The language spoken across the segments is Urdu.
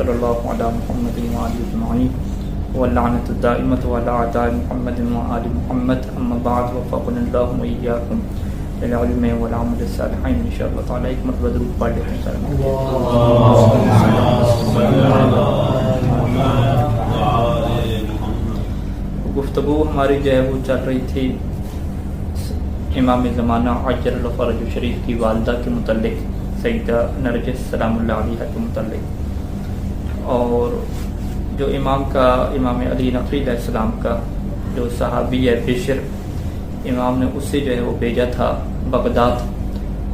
صلی اللہ علی محمد وآلہ اجمعین واللعنۃ الدائمۃ علی اعداء محمد وآل محمد اما بعد وفقنا اللہ وإیاکم للعلم والعمل الصالحین. انشاءاللہ تعالی ایک مرتبہ درود پڑھ لیتے ہیں. گفتگو ہماری جو ہے وہ چل رہی تھی امام زمانہ عجل اللہ فرج شریف کی والدہ کے متعلق، سیدہ نرجس سلام اللہ علیہ کے متعلق، اور جو امام علی نقی علیہ السلام کا جو صحابی ہے بشر، امام نے اس سے جو ہے وہ بھیجا تھا بغداد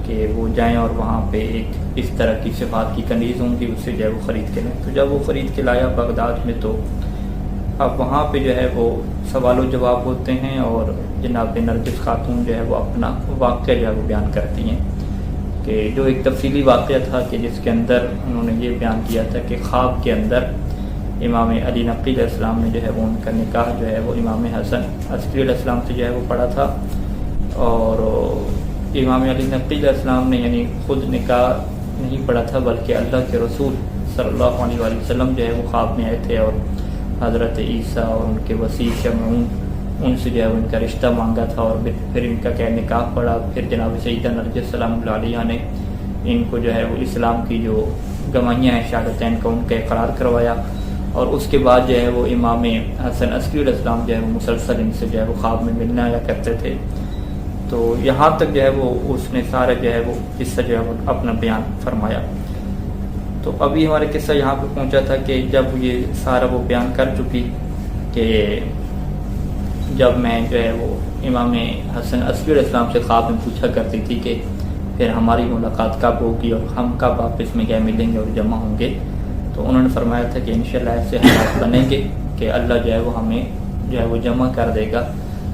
کہ وہ جائیں اور وہاں پہ ایک اس طرح کی صفات کی کنیز ہوں گی، اس سے جو ہے وہ خرید کے لائیں. تو جب وہ خرید کے لایا بغداد میں، تو اب وہاں پہ جو ہے وہ سوال و جواب ہوتے ہیں اور جناب نرگس خاتون جو ہے وہ اپنا واقعہ جو ہے وہ بیان کرتی ہیں کہ جو ایک تفصیلی واقعہ تھا کہ جس کے اندر انہوں نے یہ بیان کیا تھا کہ خواب کے اندر امام علی نقی علیہ السلام نے جو ہے وہ ان کا نکاح جو ہے وہ امام حسن عسکری علیہ السلام سے جو ہے وہ پڑھا تھا، اور امام علی نقی علیہ السلام نے یعنی خود نکاح نہیں پڑھا تھا بلکہ اللہ کے رسول صلی اللہ علیہ وآلہ وسلم جو ہے وہ خواب میں آئے تھے اور حضرت عیسیٰ اور ان کے وسیع شمعون ان سے جو ہے ان کا رشتہ مانگا تھا، اور پھر ان کا کیا نکاح پڑا. پھر جناب سیدہ نرجس سلام اللہ علیہ نے ان کو جو ہے وہ اسلام کی جو گواہیاں ہیں شہادتین کا ان کا اقرار کروایا، اور اس کے بعد جو ہے وہ امام حسن عسکری علیہ السلام جو ہے وہ مسلسل ان سے جو ہے وہ خواب میں ملنے آیا کرتے تھے. تو یہاں تک جو ہے وہ اس نے سارا جو ہے وہ قصہ جو ہے وہ اپنا بیان فرمایا. تو ابھی ہمارے قصہ یہاں پہ پہنچا تھا کہ جب یہ سارا وہ بیان کر چکی کہ جب میں جو ہے وہ امام حسن عسکری علیہ السلام سے خواب میں پوچھا کرتی تھی کہ پھر ہماری ملاقات کب ہوگی اور ہم کب آپس میں کیا ملیں گے اور جمع ہوں گے، تو انہوں نے فرمایا تھا کہ انشاءاللہ ایسے حالات بنیں گے کہ اللہ جو ہے وہ ہمیں جو ہے وہ جمع کر دے گا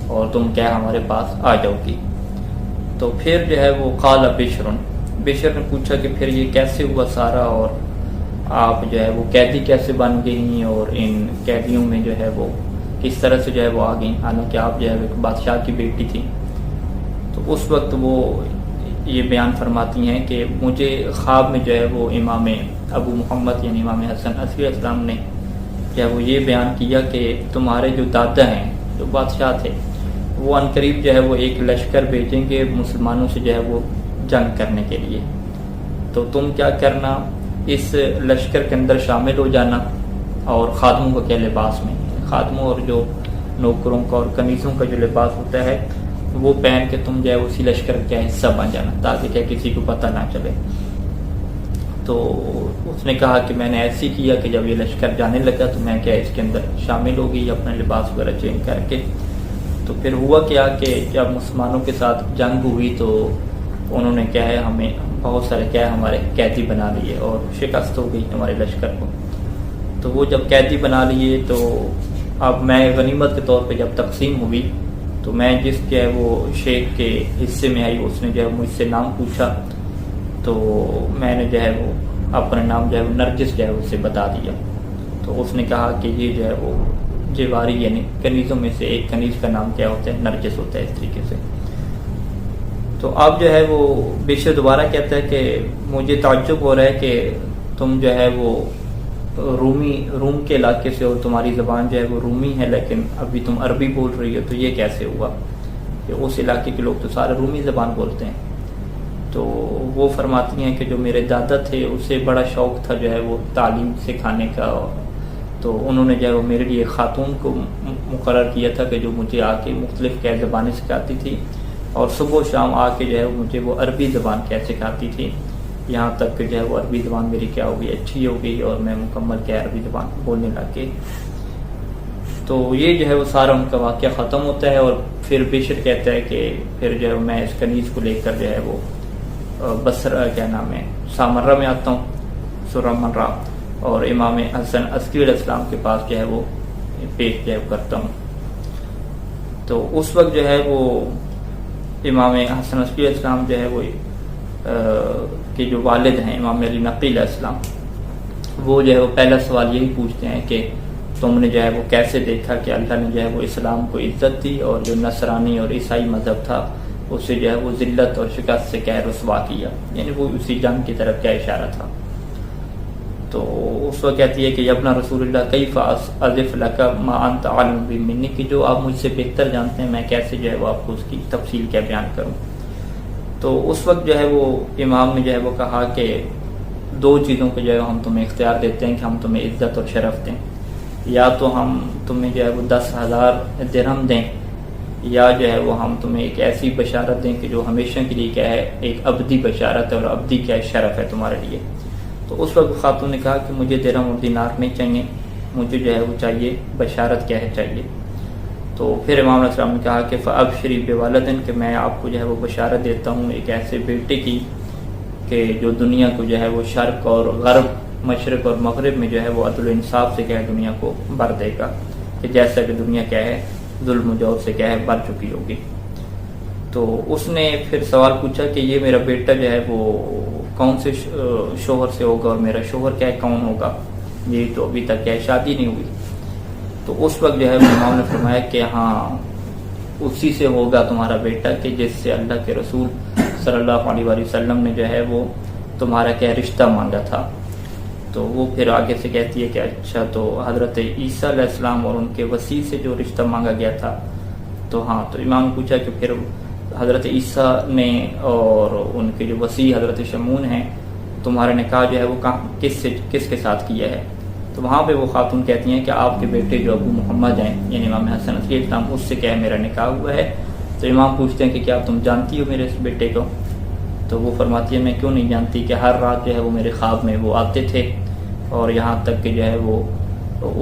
اور تم کیا ہمارے پاس آ جاؤ گی. تو پھر جو ہے وہ قال بشر نے پوچھا کہ پھر یہ کیسے ہوا سارا، اور آپ جو ہے وہ قیدی کیسے بن گئی اور ان قیدیوں میں جو ہے وہ کس طرح سے جو ہے وہ آ گئیں، حالانکہ آپ جو ہے ایک بادشاہ کی بیٹی تھی. تو اس وقت وہ یہ بیان فرماتی ہیں کہ مجھے خواب میں جو ہے وہ امام ابو محمد یعنی امام حسن عسکری علیہ السلام نے جو ہے وہ یہ بیان کیا کہ تمہارے جو دادا ہیں جو بادشاہ تھے وہ عنقریب جو ہے وہ ایک لشکر بھیجیں گے مسلمانوں سے جو ہے وہ جنگ کرنے کے لیے. تو تم کیا کرنا، اس لشکر کے اندر شامل ہو جانا، اور خادموں کا کیا لباس میں، خادموں اور جو نوکروں کا اور کنیزوں کا جو لباس ہوتا ہے وہ پہن کے تم جو ہے اسی لشکر کا حصہ بن جانا تاکہ کیا کسی کو پتہ نہ چلے. تو اس نے کہا کہ میں نے ایسے ہی کیا کہ جب یہ لشکر جانے لگا تو میں کیا اس کے اندر شامل ہو گئی اپنا لباس وغیرہ چینج کر کے. تو پھر ہوا کیا کہ جب مسلمانوں کے ساتھ جنگ ہوئی تو انہوں نے کیا ہے ہمیں بہت سارے کیا ہے ہمارے قیدی بنا لیے اور شکست ہو گئی ہمارے لشکر کو. تو وہ جب قیدی بنا لیے تو اب میں غنیمت کے طور پہ جب تقسیم ہوئی تو میں جس کے ہے وہ شیخ کے حصے میں آئی اس نے جو ہے مجھ سے نام پوچھا، تو میں نے جو ہے وہ اپنا نام جو ہے وہ نرجس جو ہے اسے بتا دیا. تو اس نے کہا کہ یہ جو ہے وہ جواری یعنی کنیزوں میں سے ایک کنیز کا نام کیا ہوتا ہے، نرجس ہوتا ہے اس طریقے سے. تو اب جو ہے وہ بشر دوبارہ کہتا ہے کہ مجھے تعجب ہو رہا ہے کہ تم جو ہے وہ روم کے علاقے سے اور تمہاری زبان جو ہے وہ رومی ہے لیکن ابھی تم عربی بول رہی ہو، تو یہ کیسے ہوا کہ اس علاقے کے لوگ تو سارے رومی زبان بولتے ہیں. تو وہ فرماتی ہیں کہ جو میرے دادا تھے اسے بڑا شوق تھا جو ہے وہ تعلیم سکھانے کا، تو انہوں نے جو ہے وہ میرے لیے خاتون کو مقرر کیا تھا کہ جو مجھے آ کے مختلف کیا زبانیں سکھاتی تھی، اور صبح و شام آ کے جو ہے مجھے وہ عربی زبان کیا سکھاتی تھی، یہاں تک کہ جو ہے وہ عربی زبان میری کیا ہو گئی اچھی ہو گئی اور میں مکمل کیا عربی زبان بولنے لگ گئی. تو یہ جو ہے وہ سارا ان کا واقعہ ختم ہوتا ہے، اور پھر بشر کہتا ہے کہ پھر جو ہے میں اس کنیز کو لے کر جو ہے وہ بصرہ کیا نام ہے سامرہ میں آتا ہوں، سرمرہ، اور امام حسن عسکری علیہ السلام کے پاس جو ہے وہ پیش جو ہے کرتا ہوں. تو اس وقت جو ہے وہ امام حسن عسکری علیہ السلام جو ہے وہ کہ جو والد ہیں امام علی نقی علیہ السلام، وہ جو ہے وہ پہلا سوال یہی پوچھتے ہیں کہ تم نے جو ہے وہ کیسے دیکھا کہ اللہ نے جو ہے وہ اسلام کو عزت دی اور جو نصرانی اور عیسائی مذہب تھا اسے جو ہے وہ ذلت اور شکست سے کیا رسوا کیا، یعنی وہ اسی جنگ کی طرف کیا اشارہ تھا. تو اس وقت کہتی ہے کہ ابن رسول اللہ کیف اضف لک ما انت عالم بہ منی، کہ جو آپ مجھ سے بہتر جانتے ہیں میں کیسے جو ہے وہ آپ کو اس کی تفصیل کیا بیان کروں۔ تو اس وقت جو ہے وہ امام نے جو ہے وہ کہا کہ دو چیزوں کو جو ہے ہم تمہیں اختیار دیتے ہیں کہ ہم تمہیں عزت اور شرف دیں، یا تو ہم تمہیں جو ہے وہ 10,000 درہم دیں، یا جو ہے وہ ہم تمہیں ایک ایسی بشارت دیں کہ جو ہمیشہ کے لیے کیا ہے ایک ابدی بشارت ہے، اور ابدی کیا شرف ہے تمہارے لیے۔ تو اس وقت خاتون نے کہا کہ مجھے درہم اور دینار نہیں چاہیے، مجھے جو ہے وہ چاہیے بشارت کیا ہے چاہیے۔ تو پھر امام علیہ السلام نے کہا کہ فابشری بولدن، کہ میں آپ کو جو ہے وہ بشارت دیتا ہوں ایک ایسے بیٹے کی کہ جو دنیا کو جو ہے وہ شرق اور غرب، مشرق اور مغرب میں جو ہے وہ عدل و انصاف سے کیا ہے دنیا کو بھر دے گا، کہ جیسا کہ دنیا کیا ہے ظلم و جور سے کیا ہے بھر چکی ہوگی۔ تو اس نے پھر سوال پوچھا کہ یہ میرا بیٹا جو ہے وہ کون سے شوہر سے ہوگا، اور میرا شوہر کیا ہے کون ہوگا، یہ تو ابھی تک کیا ہے شادی نہیں ہوئی۔ تو اس وقت جو ہے امام نے فرمایا کہ ہاں اسی سے ہوگا تمہارا بیٹا کہ جس سے اللہ کے رسول صلی اللہ علیہ وآلہ وسلم نے جو ہے وہ تمہارا کیا رشتہ مانگا تھا۔ تو وہ پھر آگے سے کہتی ہے کہ اچھا تو حضرت عیسیٰ علیہ السلام اور ان کے وسیع سے جو رشتہ مانگا گیا تھا، تو ہاں تو امام نے پوچھا کہ پھر حضرت عیسیٰ نے اور ان کے جو وسیع حضرت شمعون ہیں تمہارا نکاح جو ہے وہ کس کے ساتھ کیا ہے؟ تو وہاں پہ وہ خاتون کہتی ہیں کہ آپ کے بیٹے جو ابو محمد ہیں یعنی امام حسن علیہ السلام، اس سے کیا ہے میرا نکاح ہوا ہے۔ تو امام پوچھتے ہیں کہ کیا تم جانتی ہو میرے اس بیٹے کو؟ تو وہ فرماتی ہے میں کیوں نہیں جانتی، کہ ہر رات جو ہے وہ میرے خواب میں وہ آتے تھے، اور یہاں تک کہ جو ہے وہ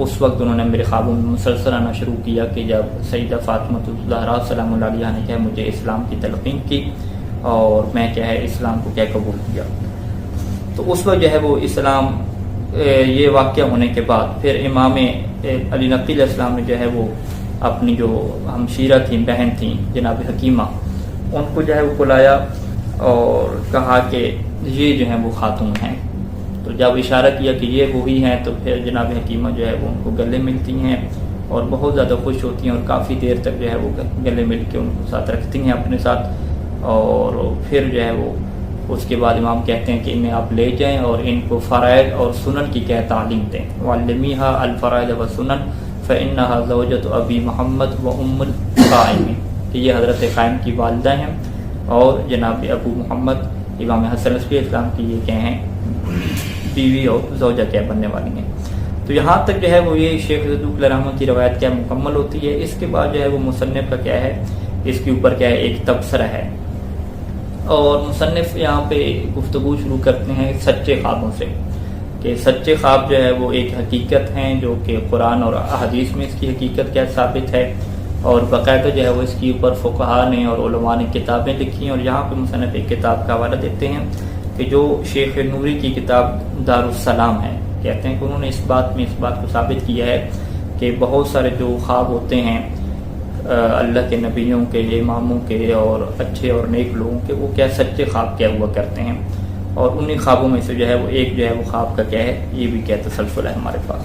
اس وقت انہوں نے میرے خوابوں میں مسلسل آنا شروع کیا کہ جب سیدہ فاطمہ الزہرا سلام اللہ علیہا نے کیا مجھے اسلام کی تلقین کی اور میں کیا ہے اسلام کو کیا قبول کیا۔ تو اس وقت جو ہے وہ اسلام یہ واقعہ ہونے کے بعد پھر امام علی نقی علیہ السلام نے جو ہے وہ اپنی جو ہمشیرہ تھیں، بہن تھیں جناب حکیمہ، ان کو جو ہے وہ بلایا اور کہا کہ یہ جو ہیں وہ خاتون ہیں۔ تو جب اشارہ کیا کہ یہ وہی ہیں تو پھر جناب حکیمہ جو ہے وہ ان کو گلے ملتی ہیں اور بہت زیادہ خوش ہوتی ہیں، اور کافی دیر تک جو ہے وہ گلے مل کے ان کو ساتھ رکھتی ہیں اپنے ساتھ۔ اور پھر جو ہے وہ اس کے بعد امام کہتے ہیں کہ انہیں آپ لے جائیں اور ان کو فرائض اور سنن کی کیا تعلیم دیں، وعلمیھا الفرائض والسنن فانھا زوجۃ ابی محمد و ام القائم، کہ یہ حضرت قائم کی والدہ ہیں اور جناب ابو محمد امام حسن علیہ السلام کی یہ کیا ہیں بیوی اور زوجہ کیا بننے والی ہیں۔ تو یہاں تک جو ہے وہ یہ شیخ صدوق علیہ رحمۃ کی روایت کیا مکمل ہوتی ہے۔ اس کے بعد جو ہے وہ مصنف کا کیا ہے اس کے اوپر کیا ہے ایک تبصرہ ہے، اور مصنف یہاں پہ گفتگو شروع کرتے ہیں سچے خوابوں سے، کہ سچے خواب جو ہے وہ ایک حقیقت ہیں جو کہ قرآن اور احادیث میں اس کی حقیقت کیا ثابت ہے، اور باقاعدہ جو ہے وہ اس کے اوپر فقہاء نے اور علماء نے کتابیں لکھی ہیں۔ اور یہاں پہ مصنف ایک کتاب کا حوالہ دیتے ہیں کہ جو شیخ نوری کی کتاب دار السلام ہے، کہتے ہیں کہ انہوں نے اس بات کو ثابت کیا ہے کہ بہت سارے جو خواب ہوتے ہیں اللہ کے نبیوں کے، اماموں کے اور اچھے اور نیک لوگوں کے، وہ کیا سچے خواب کیا ہوا کرتے ہیں، اور انہی خوابوں میں سے جو ہے وہ ایک جو ہے وہ خواب کا کیا ہے یہ بھی کیا تسلسل ہے ہمارے پاس۔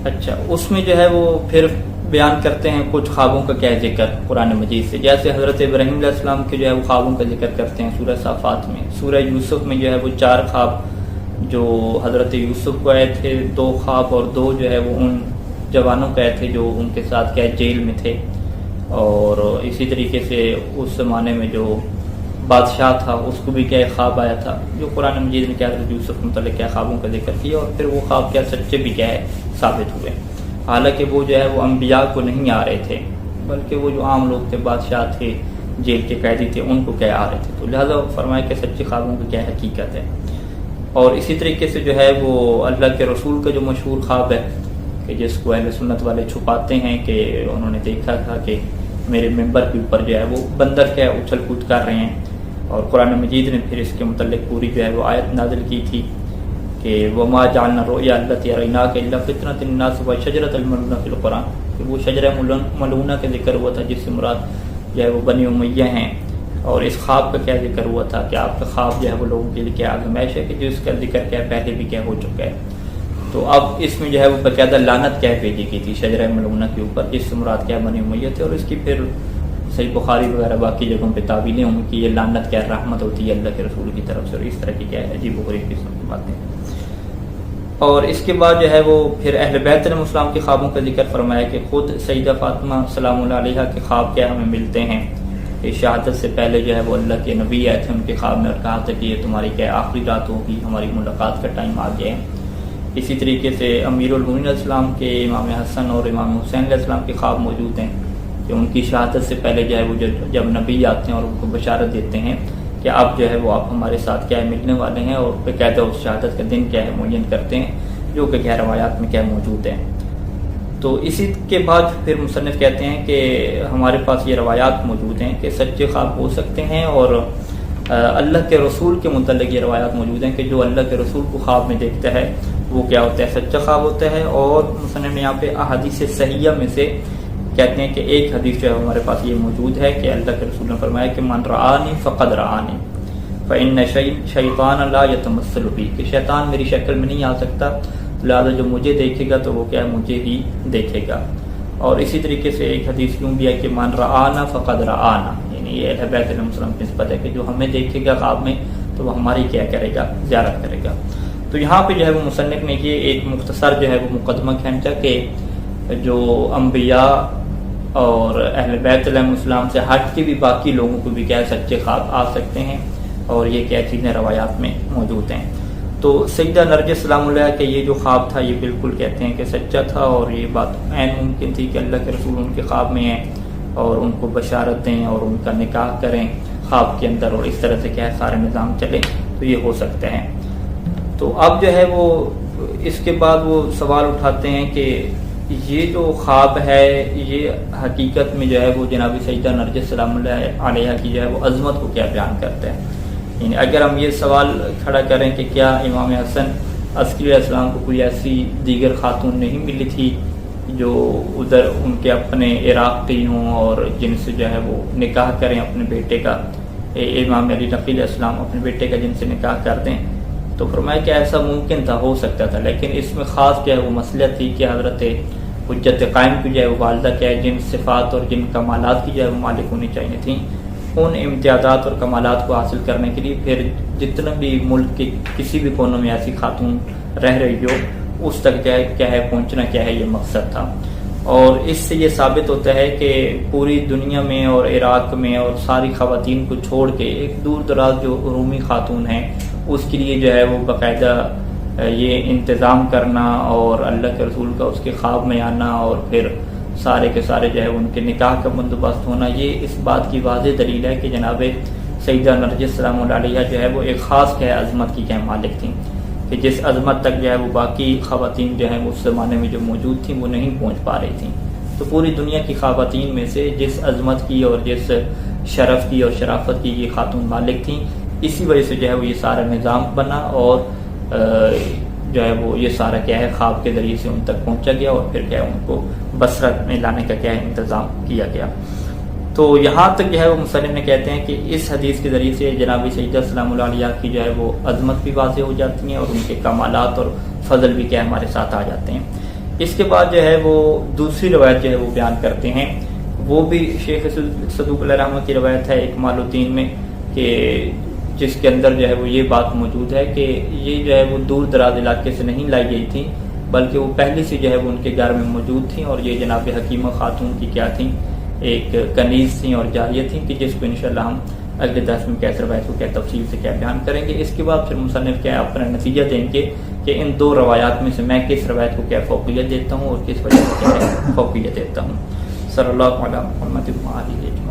اچھا اس میں جو ہے وہ پھر بیان کرتے ہیں کچھ خوابوں کا کیا ذکر قرآن مجید سے، جیسے حضرت ابراہیم علیہ السلام کے جو ہے وہ خوابوں کا ذکر کرتے ہیں سورہ صافات میں۔ سورہ یوسف میں جو ہے وہ 4 خواب جو حضرت یوسف کو آئے تھے، 2 خواب اور 2 جو ہے وہ ان جوانوں کا آئے تھے جو ان کے ساتھ کیا جیل میں تھے، اور اسی طریقے سے اس زمانے میں جو بادشاہ تھا اس کو بھی کیا خواب آیا تھا، جو قرآن مجید نے کیا حضرت یوسف متعلق کیا خوابوں کا ذکر کیا، اور پھر وہ خواب کیا سچے بھی کیا ہے ثابت ہوئے، حالانکہ وہ جو ہے وہ انبیاء کو نہیں آ رہے تھے بلکہ وہ جو عام لوگ تھے، بادشاہ تھے، جیل کے قیدی تھے، ان کو کیا آ رہے تھے۔ تو لہٰذا فرمایا کہ سچے خوابوں کی کیا حقیقت ہے۔ اور اسی طریقے سے جو ہے وہ اللہ کے رسول کا جو مشہور خواب ہے کہ جس کو اہل سنت والے چھپاتے ہیں کہ انہوں نے دیکھا تھا کہ میرے ممبر کے اوپر جو ہے وہ بندر کیا اچھل کود کر رہے ہیں، اور قرآن مجید نے پھر اس کے متعلق پوری جو ہے وہ آیت نازل کی تھی کہ وما جعلنا الرؤیا التي اریناک الا فتنة للناس وشجرة الملعونة فی القرآن، کہ وہ شجرہ ملعونہ کا ذکر ہوا تھا جس سے مراد جو ہے وہ بنی امیہ ہیں، اور اس خواب کا کیا ذکر ہوا تھا کہ آپ کا خواب جو ہے وہ لوگوں کے لیے کیا آزمائش ہے کہ جس کا ذکر کیا پہلے بھی کیا ہو چکا ہے۔ تو اب اس میں جو ہے وہ باقاعدہ لعنت کیا بھیجی گئی تھی شجرہ ملعونہ کے اوپر جس سے مراد کیا بنی امیہ تھے، اور اس کی پھر صحیح بخاری وغیرہ باقی جگہوں پہ تعویلیں ہوں کہ یہ لعنت کیا رحمت ہوتی ہے اللہ کے رسول کی طرف سے، اور اس طرح کی کیا ہے عجیب و غریب قسم کی باتیں. اور اس کے بعد جو ہے وہ پھر اہل بیت علیہ السلام کے خوابوں کا ذکر فرمایا کہ خود سیدہ فاطمہ سلام اللہ علیہا کے خواب کیا ہمیں ملتے ہیں کہ شہادت سے پہلے جو ہے وہ اللہ کے نبی آئے تھے ان کے خواب میں اور کہا تھا کہ یہ تمہاری کیا آخری رات ہوگی، ہماری ملاقات کا ٹائم آ گیا ہے. اسی طریقے سے امیر المومنین علیہ السلام کے امام حسن اور امام حسین علیہ السلام کے خواب موجود ہیں کہ ان کی شہادت سے پہلے جو ہے وہ جب نبی آتے ہیں اور ان کو بشارت دیتے ہیں کہ اب جو ہے وہ آپ ہمارے ساتھ کیا ہے ملنے والے ہیں، اور باقاعدہ اس شہادت کا دن کیا ہے معین کرتے ہیں جو کہ کیا روایات میں کیا موجود ہیں. تو اسی کے بعد پھر مصنف کہتے ہیں کہ ہمارے پاس یہ روایات موجود ہیں کہ سچے خواب ہو سکتے ہیں، اور اللہ کے رسول کے متعلق یہ روایات موجود ہیں کہ جو اللہ کے رسول کو خواب میں دیکھتا ہے وہ کیا ہوتا ہے سچا خواب ہوتا ہے. اور مصنف نے یہاں پہ احادیث صحیحہ میں سے کہتے ہیں کہ ایک حدیث جو ہے ہمارے پاس یہ موجود ہے کہ اللہ کے رسول نے فرمایا کہ من رآنی فقد رآنی فإن شیطان لا یتمثل بی، کہ شیطان میری شکل میں نہیں آ سکتا، لہٰذا جو مجھے دیکھے گا تو وہ کیا ہے مجھے ہی دیکھے گا. اور اسی طریقے سے ایک حدیث یوں بھی ہے کہ من رآنا فقد رآنا، یعنی یہ اہل بیت علیہ السلام کی نسبت ہے کہ جو ہمیں دیکھے گا خواب میں تو وہ ہماری کیا کرے گا زیارت کرے گا. تو یہاں پہ جو ہے وہ مصنف نے یہ ایک مختصر جو ہے وہ مقدمہ کھینچا کہ جو انبیاء اور اہل بیت علیہ السلام سے ہٹ کے بھی باقی لوگوں کو بھی کیا سچے خواب آ سکتے ہیں، اور یہ کیا چیزیں روایات میں موجود ہیں. تو سیدہ نرجس سلام اللہ کہ یہ جو خواب تھا یہ بالکل کہتے ہیں کہ سچا تھا، اور یہ بات عین ممکن تھی کہ اللہ کے رسول ان کے خواب میں ہیں اور ان کو بشارت دیں اور ان کا نکاح کریں خواب کے اندر، اور اس طرح سے کیا ہے سارے نظام چلے، تو یہ ہو سکتے ہیں. تو اب جو ہے وہ اس کے بعد وہ سوال اٹھاتے ہیں کہ یہ جو خواب ہے یہ حقیقت میں جو ہے وہ جناب سیدہ نرجس سلام اللہ علیہ کی جو ہے وہ عظمت کو کیا بیان کرتا ہے. یعنی اگر ہم یہ سوال کھڑا کریں کہ کیا امام حسن عسکری علیہ السلام کو کوئی ایسی دیگر خاتون نہیں ملی تھی جو ادھر ان کے اپنے عراق کی ہوں اور جن سے جو ہے وہ نکاح کریں اپنے بیٹے کا، امام علی نقی علیہ السلام اپنے بیٹے کا جن سے نکاح کر دیں؟ تو فرمایا کہ ایسا ممکن تھا، ہو سکتا تھا، لیکن اس میں خاص کیا ہے وہ مسئلہ تھی کہ حضرت حجت قائم کی جو ہے وہ والدہ کیا ہے جن صفات اور جن کمالات کی جو ہے وہ مالک ہونی چاہیے تھیں، ان امتیازات اور کمالات کو حاصل کرنے کے لیے پھر جتنا بھی ملک کے کسی بھی کونوں میں ایسی خاتون رہ رہی ہو اس تک کیا ہے پہنچنا کیا ہے یہ مقصد تھا. اور اس سے یہ ثابت ہوتا ہے کہ پوری دنیا میں اور عراق میں اور ساری خواتین کو چھوڑ کے ایک دور دراز جو رومی خاتون ہیں اس کے لیے جو ہے وہ باقاعدہ یہ انتظام کرنا اور اللہ کے رسول کا اس کے خواب میں آنا اور پھر سارے کے سارے جو ہے ان کے نکاح کا بندوبست ہونا، یہ اس بات کی واضح دلیل ہے کہ جناب سیدہ نرجس سلام اللہ علیہ جو ہے وہ ایک خاص کیا عظمت کی کیا مالک تھیں کہ جس عظمت تک جو ہے وہ باقی خواتین جو ہیں اس زمانے میں جو موجود تھیں وہ نہیں پہنچ پا رہی تھیں. تو پوری دنیا کی خواتین میں سے جس عظمت کی اور جس شرف کی اور شرافت کی یہ خاتون مالک تھیں، اسی وجہ سے جو ہے وہ یہ سارا نظام بنا اور جو ہے وہ یہ سارا کیا ہے خواب کے ذریعے سے ان تک پہنچا گیا اور پھر کیا ہے ان کو بصرت میں لانے کا کیا ہے انتظام کیا گیا. تو یہاں تک جو ہے وہ مصنف نے کہتے ہیں کہ اس حدیث کے ذریعے سے جناب سیدہ سلام اللہ علیہ کی جو ہے وہ عظمت بھی واضح ہو جاتی ہیں اور ان کے کمالات اور فضل بھی کیا ہمارے ساتھ آ جاتے ہیں. اس کے بعد جو ہے وہ دوسری روایت جو ہے وہ بیان کرتے ہیں، وہ بھی شیخ صدوق علیہ رحمۃ کی روایت ہے اکمال الدین میں، کہ جس کے اندر جو ہے وہ یہ بات موجود ہے کہ یہ جو ہے وہ دور دراز علاقے سے نہیں لائی گئی تھی بلکہ وہ پہلی سے جو ہے وہ ان کے گھر میں موجود تھیں، اور یہ جناب حکیمہ خاتون کی کیا تھیں ایک کنیز تھیں اور جاریہ تھیں کہ جس کو انشاءاللہ ہم اگلے درس میں کیسے روایت کو کیا تفصیل سے کیا بیان کریں گے. اس کے بعد پھر مصنف کیا اپنا نتیجہ دیں گے کہ ان دو روایات میں سے میں کس روایت کو کیا فوقیت دیتا ہوں اور کس وجہ سے کیا فوقیت دیتا ہوں. صلی اللہ علیہ محمد وآلہ اجمعین.